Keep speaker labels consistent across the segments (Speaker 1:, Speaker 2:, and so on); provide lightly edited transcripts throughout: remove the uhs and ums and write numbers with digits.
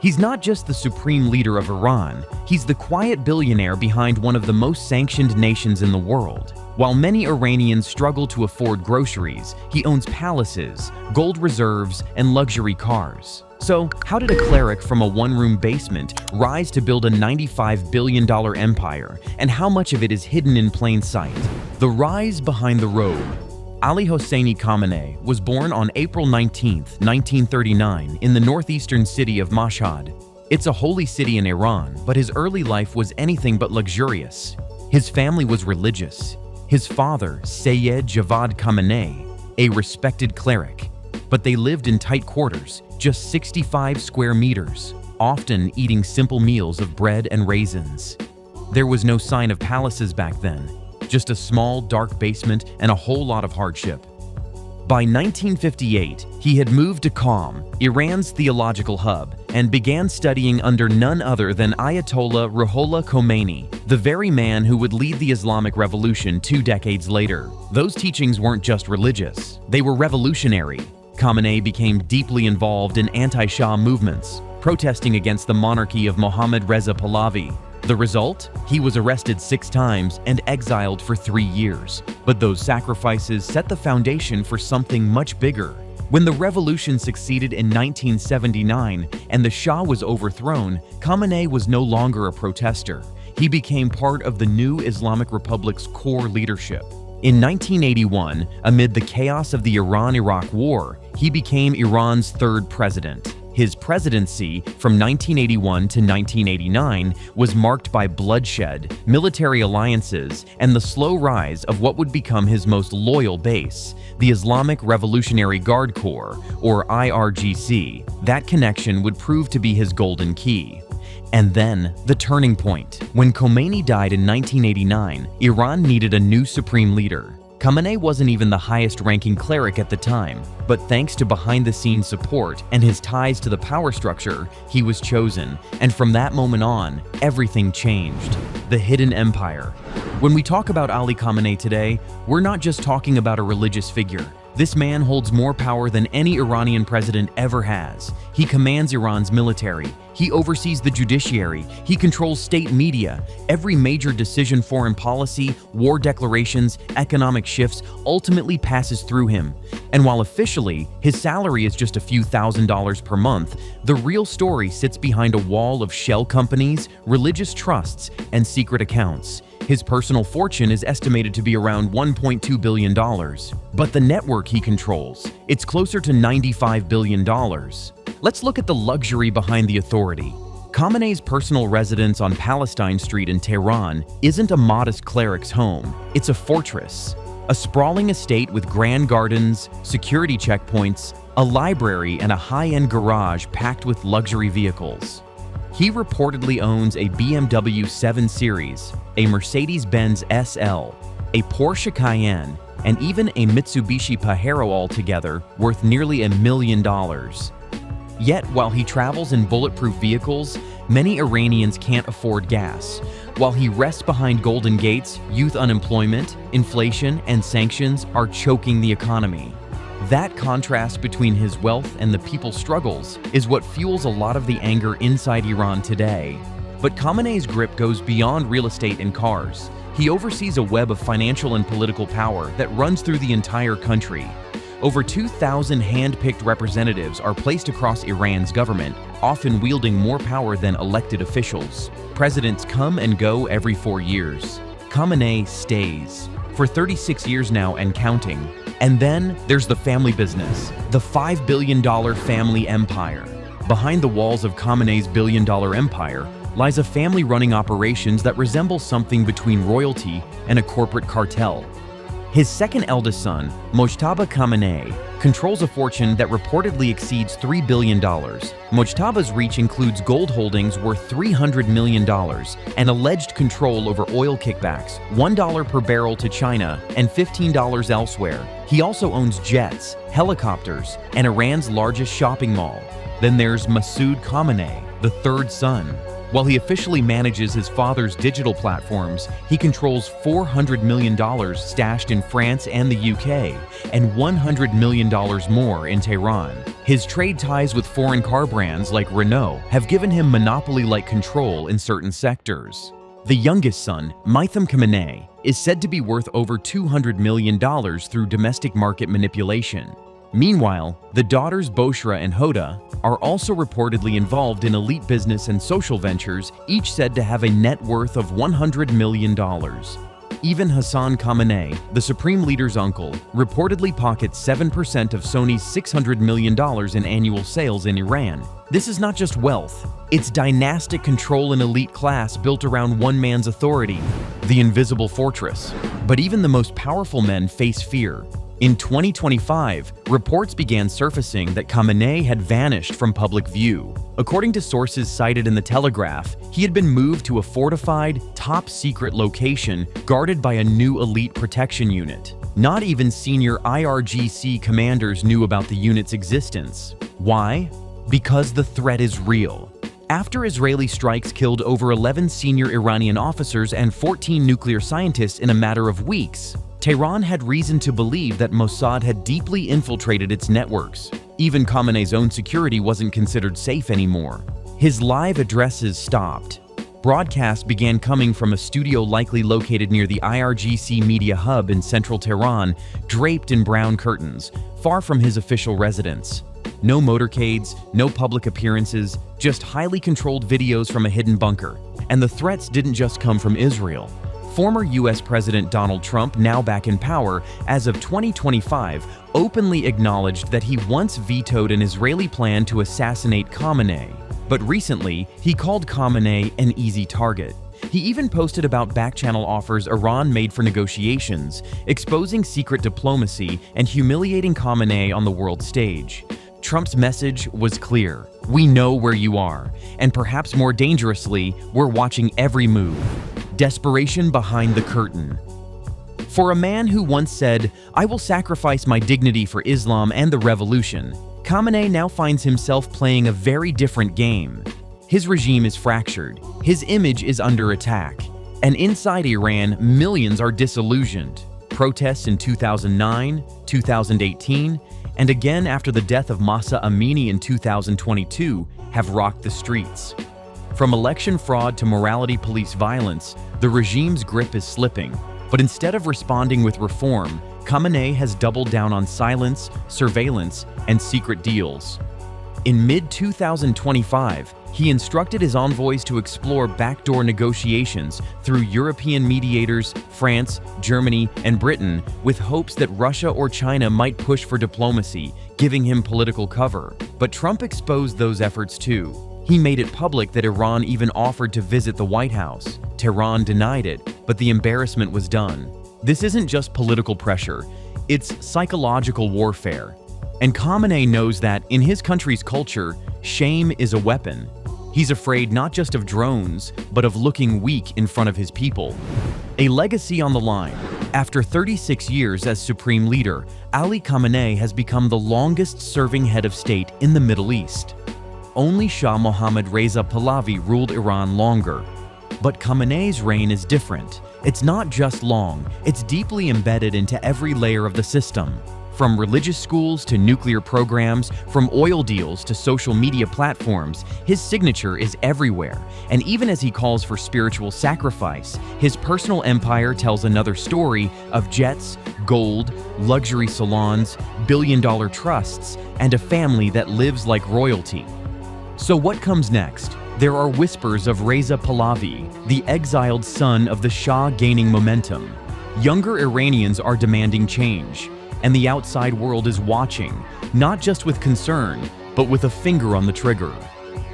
Speaker 1: He's not just the supreme leader of Iran, he's the quiet billionaire behind one of the most sanctioned nations in the world. While many Iranians struggle to afford groceries, he owns palaces, gold reserves, and luxury cars. So, how did a cleric from a one-room basement rise to build a $95 billion empire, and how much of it is hidden in plain sight? The rise behind the robe. Ali Khamenei was born on April 19, 1939, in the northeastern city of Mashhad. It's a holy city in Iran, but his early life was anything but luxurious. His family was religious. His father, Sayyid Javad Khamenei, a respected cleric, but they lived in tight quarters, just 65 square meters, often eating simple meals of bread and raisins. There was no sign of palaces back then, just a small, dark basement and a whole lot of hardship. By 1958, he had moved to Qom, Iran's theological hub, and began studying under none other than Ayatollah Ruhollah Khomeini, the very man who would lead the Islamic Revolution 2 decades later. Those teachings weren't just religious, they were revolutionary. Khamenei became deeply involved in anti-Shah movements, protesting against the monarchy of Mohammad Reza Pahlavi. The result? He was arrested 6 times and exiled for 3 years. But those sacrifices set the foundation for something much bigger. When the revolution succeeded in 1979 and the Shah was overthrown, Khamenei was no longer a protester. He became part of the new Islamic Republic's core leadership. In 1981, amid the chaos of the Iran-Iraq War, he became Iran's 3rd president. His presidency, from 1981 to 1989, was marked by bloodshed, military alliances, and the slow rise of what would become his most loyal base, the Islamic Revolutionary Guard Corps, or IRGC. That connection would prove to be his golden key. And then, the turning point. When Khomeini died in 1989, Iran needed a new supreme leader. Khamenei wasn't even the highest-ranking cleric at the time, but thanks to behind-the-scenes support and his ties to the power structure, he was chosen, and from that moment on, everything changed. The hidden empire. When we talk about Ali Khamenei today, we're not just talking about a religious figure. This man holds more power than any Iranian president ever has. He commands Iran's military. He oversees the judiciary. He controls state media. Every major decision, foreign policy, war declarations, economic shifts ultimately passes through him. And while officially, his salary is just a few $1,000s per month, the real story sits behind a wall of shell companies, religious trusts, and secret accounts. His personal fortune is estimated to be around $1.2 billion. But the network he controls, it's closer to $95 billion. Let's look at the luxury behind the authority. Khamenei's personal residence on Palestine Street in Tehran isn't a modest cleric's home, it's a fortress. A sprawling estate with grand gardens, security checkpoints, a library, and a high-end garage packed with luxury vehicles. He reportedly owns a BMW 7 Series, a Mercedes-Benz SL, a Porsche Cayenne, and even a Mitsubishi Pajero, altogether worth nearly $1 million. Yet, while he travels in bulletproof vehicles, many Iranians can't afford gas. While he rests behind golden gates, youth unemployment, inflation, and sanctions are choking the economy. That contrast between his wealth and the people's struggles is what fuels a lot of the anger inside Iran today. But Khamenei's grip goes beyond real estate and cars. He oversees a web of financial and political power that runs through the entire country. Over 2,000 hand-picked representatives are placed across Iran's government, often wielding more power than elected officials. Presidents come and go every 4 years. Khamenei stays for 36 years now and counting. And then there's the family business, the $5 billion family empire. Behind the walls of Khamenei's billion-dollar empire lies a family running operations that resemble something between royalty and a corporate cartel. His second eldest son, Mojtaba Khamenei, controls a fortune that reportedly exceeds $3 billion. Mojtaba's reach includes gold holdings worth $300 million and alleged control over oil kickbacks, $1 per barrel to China and $15 elsewhere. He also owns jets, helicopters, and Iran's largest shopping mall. Then there's Mashhad Khamenei, the third son. While he officially manages his father's digital platforms, he controls $400 million stashed in France and the UK, and $100 million more in Tehran. His trade ties with foreign car brands like Renault have given him monopoly-like control in certain sectors. The youngest son, Mashhad Khamenei, is said to be worth over $200 million through domestic market manipulation. Meanwhile, the daughters Boshra and Hoda are also reportedly involved in elite business and social ventures, each said to have a net worth of $100 million. Even Hassan Khamenei, the supreme leader's uncle, reportedly pockets 7% of Sony's $600 million in annual sales in Iran. This is not just wealth, it's dynastic control and elite class built around one man's authority, the invisible fortress. But even the most powerful men face fear. In 2025, reports began surfacing that Khamenei had vanished from public view. According to sources cited in The Telegraph, he had been moved to a fortified, top-secret location guarded by a new elite protection unit. Not even senior IRGC commanders knew about the unit's existence. Why? Because the threat is real. After Israeli strikes killed over 11 senior Iranian officers and 14 nuclear scientists in a matter of weeks, Tehran had reason to believe that Mossad had deeply infiltrated its networks. Even Khamenei's own security wasn't considered safe anymore. His live addresses stopped. Broadcasts began coming from a studio likely located near the IRGC media hub in central Tehran, draped in brown curtains, far from his official residence. No motorcades, no public appearances, just highly controlled videos from a hidden bunker. And the threats didn't just come from Israel. Former US President Donald Trump, now back in power, as of 2025, openly acknowledged that he once vetoed an Israeli plan to assassinate Khamenei. But recently, he called Khamenei an easy target. He even posted about back-channel offers Iran made for negotiations, exposing secret diplomacy and humiliating Khamenei on the world stage. Trump's message was clear. We know where you are, and perhaps more dangerously, we're watching every move. Desperation behind the curtain. For a man who once said, "I will sacrifice my dignity for Islam and the revolution," Khamenei now finds himself playing a very different game. His regime is fractured, his image is under attack, and inside Iran, millions are disillusioned. Protests in 2009, 2018, and again after the death of Mahsa Amini in 2022 have rocked the streets. From election fraud to morality police violence, the regime's grip is slipping. But instead of responding with reform, Khamenei has doubled down on silence, surveillance, and secret deals. In mid-2025, he instructed his envoys to explore backdoor negotiations through European mediators, France, Germany, and Britain, with hopes that Russia or China might push for diplomacy, giving him political cover. But Trump exposed those efforts too. He made it public that Iran even offered to visit the White House. Tehran denied it, but the embarrassment was done. This isn't just political pressure, it's psychological warfare. And Khamenei knows that, in his country's culture, shame is a weapon. He's afraid not just of drones, but of looking weak in front of his people. A legacy on the line. After 36 years as supreme leader, Ali Khamenei has become the longest-serving head of state in the Middle East. Only Shah Mohammad Reza Pahlavi ruled Iran longer. But Khamenei's reign is different. It's not just long, it's deeply embedded into every layer of the system. From religious schools to nuclear programs, from oil deals to social media platforms, his signature is everywhere. And even as he calls for spiritual sacrifice, his personal empire tells another story of jets, gold, luxury salons, billion-dollar trusts, and a family that lives like royalty. So what comes next? There are whispers of Reza Pahlavi, the exiled son of the Shah, gaining momentum. Younger Iranians are demanding change, and the outside world is watching, not just with concern, but with a finger on the trigger.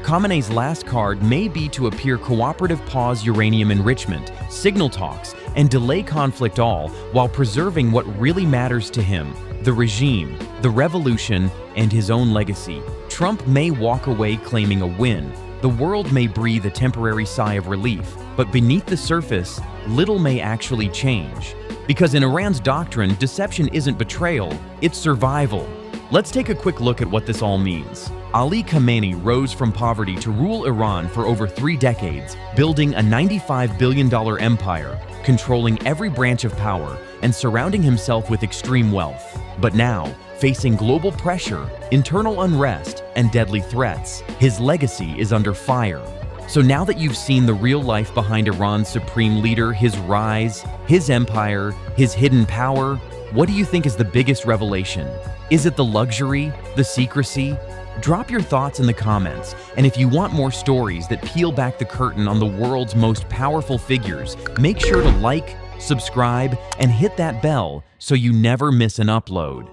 Speaker 1: Khamenei's last card may be to appear cooperative, pause uranium enrichment, signal talks, and delay conflict, all while preserving what really matters to him: the regime, the revolution, and his own legacy. Trump may walk away claiming a win. The world may breathe a temporary sigh of relief, but beneath the surface, little may actually change. Because in Iran's doctrine, deception isn't betrayal, it's survival. Let's take a quick look at what this all means. Ali Khamenei rose from poverty to rule Iran for over 3 decades, building a $95 billion empire, controlling every branch of power and surrounding himself with extreme wealth. But now, facing global pressure, internal unrest, and deadly threats, his legacy is under fire. So now that you've seen the real life behind Iran's supreme leader, his rise, his empire, his hidden power, what do you think is the biggest revelation? Is it the luxury, the secrecy? Drop your thoughts in the comments, and if you want more stories that peel back the curtain on the world's most powerful figures, make sure to like, subscribe, and hit that bell so you never miss an upload.